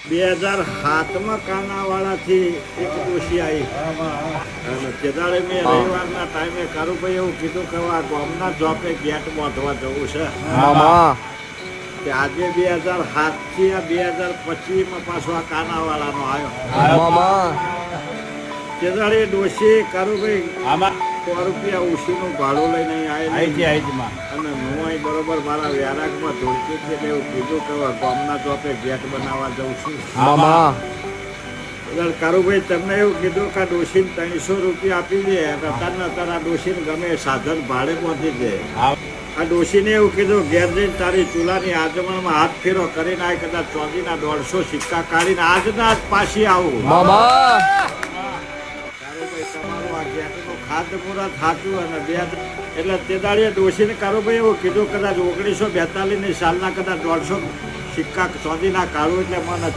2007 કાનાવાળાથી એક ડોશી આવી અને તેદાળે મેં રવિવારના ટાઈમે કારુભાઈ એવું કીધું કે આ ગામના જોપે ગેટ બાંધવા જવું છે. તે આજે 2007 થી આ 2025 પાછો આ કાનાવાળાનો આવ્યો. તેદાળે ડોશી કારુભાઈ 100 રૂપિયા ઉશીનું ભાડું લઈને આવી અને હું અહીં બરોબર મારા વ્યારાગમાં ધોળતી હતી એટલે એવું કીધું કે ગામના ચોપે ગેટ બનાવવા જઉં છું. કારુભાઈ તમને એવું કીધું કે ડોશીને 300 રૂપિયા આપી દે અત્યારના તારા ડોશીને ગમે સાધન ભાડે પહોંચી દે. આ ડોશીને એવું કીધું ઘેર જઈને તારી ચૂલાની આજમણમાં હાથ ફેરો કરીને આ કદાચ ચોદીના 150 સિક્કા કાઢીને આજના જ પાછી આવું. તમારું આ ગેટનું ખાતમુહૂર્ત સાચું અને એટલે તે દાડીએ ડોશીને કારુભાઈ એવું કીધું કદાચ 1942 સાલના કદાચ 150 સિક્કા ચોદીના કાઢું એટલે મને